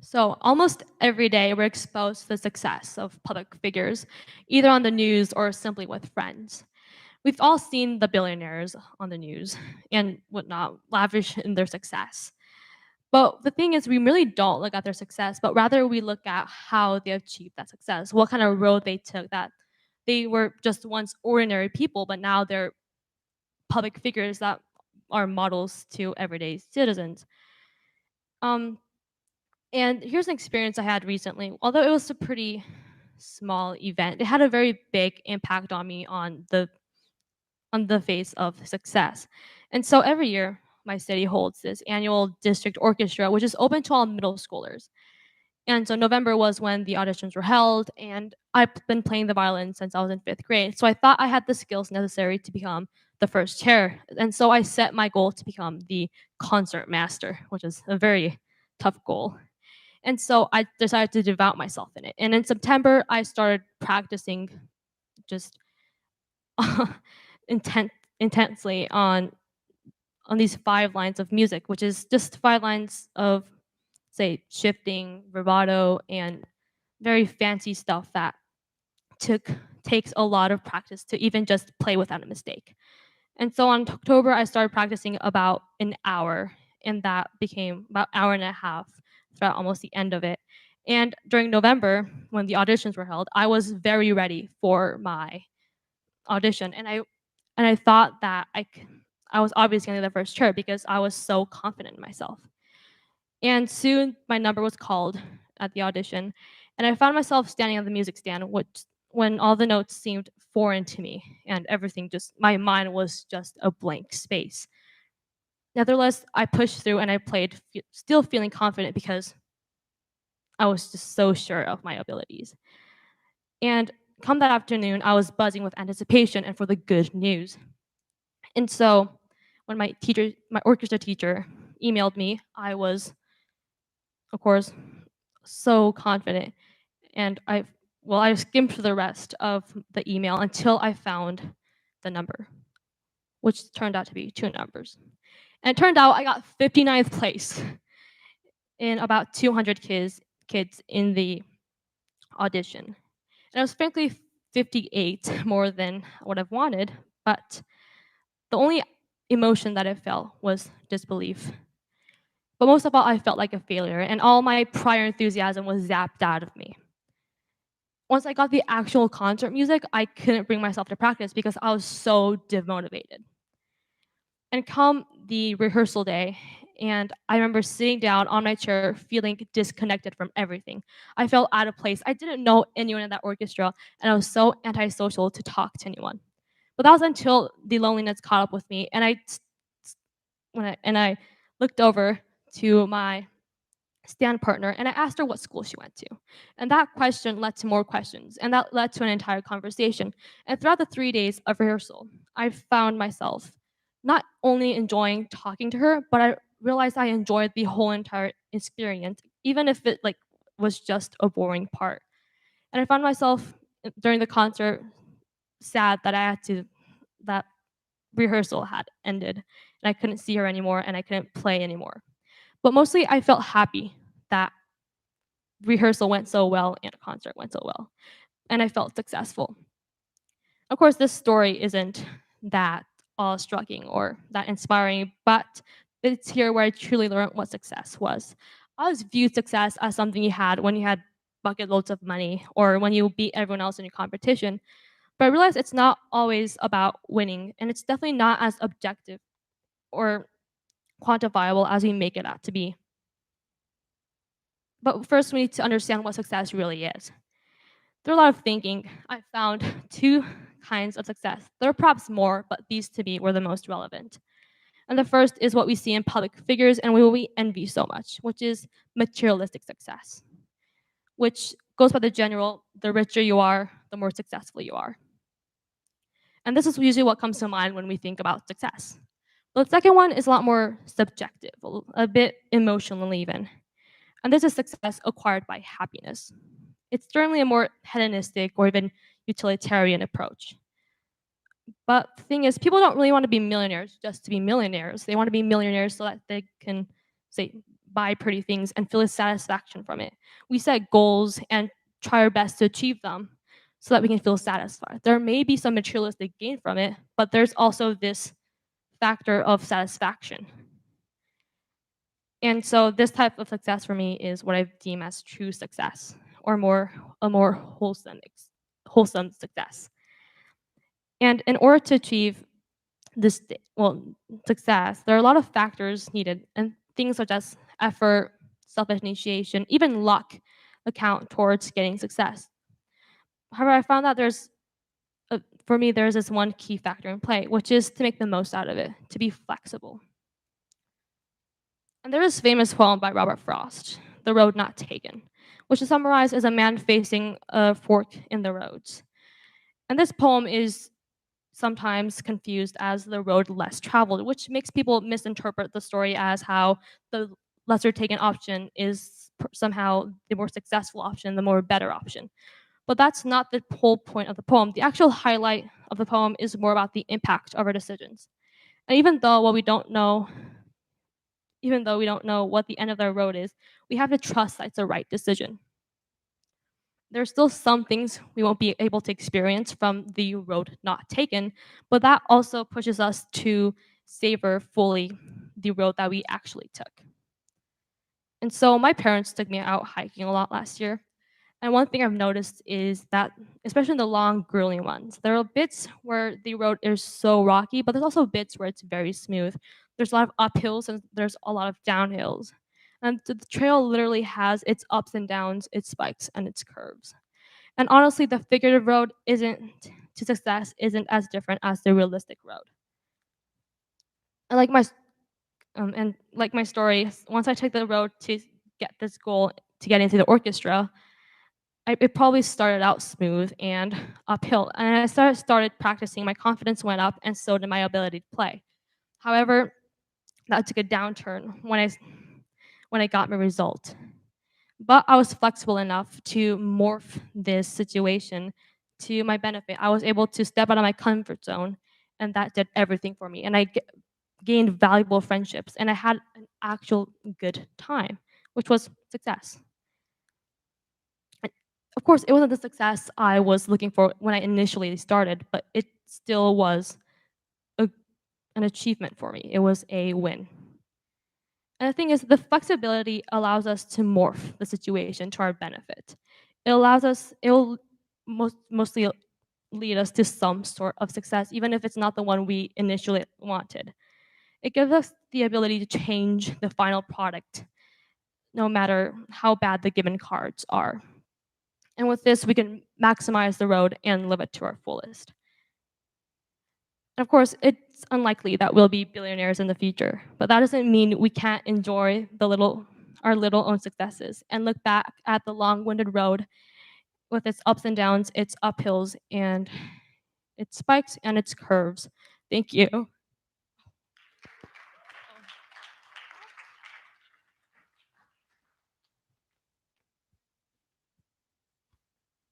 So almost every day, we're exposed to the success of public figures, either on the news or simply with friends. We've all seen the billionaires on the news and whatnot, lavish in their success. But the thing is, we really don't look at their success, but rather we look at how they achieved that success, what kind of road they took, that they were just once ordinary people, but now they're public figures that are models to everyday citizens. Um, And here's an experience I had recently. Although it was a pretty small event, it had a very big impact on me on the face of success. And so every year, my city holds this annual district orchestra, which is open to all middle schoolers. And so November was when the auditions were held, and I've been playing the violin since I was in fifth grade. So I thought I had the skills necessary to become the first chair. And so I set my goal to become the concert master, which is a very tough goal. And so I decided to devote myself in it. And in September, I started practicing just intensely on these 5 lines of music, which is just 5 lines of, say, shifting, vibrato, and very fancy stuff that took takes a lot of practice to even just play without a mistake. And so on October, I started practicing about an hour, and that became about an hour and a half throughout almost the end of it. And during November, when the auditions were held, I was very ready for my audition, and I thought that I was obviously going to be the first chair because I was so confident in myself. And soon my number was called at the audition, and I found myself standing at the music stand, which when all the notes seemed foreign to me and everything just my mind was just a blank space. Nevertheless, I pushed through and I played, still feeling confident because I was just so sure of my abilities. And come that afternoon, I was buzzing with anticipation and for the good news. And so when my orchestra teacher emailed me, I was, of course, so confident. And I skimmed through the rest of the email until I found the number, which turned out to be 2 numbers. And it turned out I got 59th place in about 200 kids in the audition. And I was frankly 58 more than what I've wanted, but the only emotion that I felt was disbelief. But most of all, I felt like a failure, and all my prior enthusiasm was zapped out of me. Once I got the actual concert music, I couldn't bring myself to practice because I was so demotivated. And come the rehearsal day, and I remember sitting down on my chair feeling disconnected from everything. I felt out of place. I didn't know anyone in that orchestra, and I was so antisocial to talk to anyone. But that was until the loneliness caught up with me, and I looked over to my stand partner and I asked her what school she went to. And that question led to more questions, and that led to an entire conversation. And throughout the 3 days of rehearsal, I found myself not only enjoying talking to her, but I realized I enjoyed the whole entire experience, even if it was just a boring part. And I found myself during the concert sad that that rehearsal had ended and I couldn't see her anymore and I couldn't play anymore. But mostly I felt happy that rehearsal went so well and concert went so well, and I felt successful. Of course, this story isn't that awe-striking or that inspiring, but it's here where I truly learned what success was. I always viewed success as something you had when you had bucket loads of money or when you beat everyone else in your competition. But I realized it's not always about winning, and it's definitely not as objective or quantifiable as we make it out to be. But first, we need to understand what success really is. Through a lot of thinking, I found 2 kinds of success. There are perhaps more, but these to me were the most relevant. And the first is what we see in public figures and what we envy so much, which is materialistic success, which goes by the general, the richer you are, the more successful you are. And this is usually what comes to mind when we think about success. The second one is a lot more subjective, a bit emotional even. And this is success acquired by happiness. It's certainly a more hedonistic or even utilitarian approach. But the thing is, people don't really want to be millionaires just to be millionaires. They want to be millionaires so that they can, say, buy pretty things and feel a satisfaction from it. We set goals and try our best to achieve them so that we can feel satisfied. There may be some materialistic gain from it, but there's also this factor of satisfaction. And so this type of success for me is what I deem as true success, or a more wholesome success. And in order to achieve this success, there are a lot of factors needed, and things such as effort, self-initiation, even luck account towards getting success. However, I found that for me, there's this one key factor in play, which is to make the most out of it, to be flexible. And there is a famous poem by Robert Frost, The Road Not Taken, which is summarized as a man facing a fork in the roads. And this poem is sometimes confused as the road less traveled, which makes people misinterpret the story as how the lesser taken option is somehow the more successful option, the more better option. But that's not the whole point of the poem. The actual highlight of the poem is more about the impact of our decisions. And even though we don't know what the end of the road is, we have to trust that it's the right decision. There's still some things we won't be able to experience from the road not taken, but that also pushes us to savor fully the road that we actually took. And so my parents took me out hiking a lot last year. And one thing I've noticed is that, especially in the long, grueling ones, there are bits where the road is so rocky, but there's also bits where it's very smooth. There's a lot of uphills and there's a lot of downhills. And the trail literally has its ups and downs, its spikes, and its curves. And honestly, the figurative road to success isn't as different as the realistic road. And like my story, once I took the road to get this goal to get into the orchestra, it probably started out smooth and uphill. And as I started practicing, my confidence went up, and so did my ability to play. However, that took a downturn when I got my result. But I was flexible enough to morph this situation to my benefit. I was able to step out of my comfort zone, and that did everything for me. And I gained valuable friendships, and I had an actual good time, which was success. And of course, it wasn't the success I was looking for when I initially started, but it still was an achievement for me. It was a win. And the thing is, the flexibility allows us to morph the situation to our benefit. It will mostly lead us to some sort of success, even if it's not the one we initially wanted. It gives us the ability to change the final product, no matter how bad the given cards are. And with this, we can maximize the road and live it to our fullest. Of course, it's unlikely that we'll be billionaires in the future, but that doesn't mean we can't enjoy our little own successes and look back at the long-winded road with its ups and downs, its uphills, and its spikes and its curves. Thank you.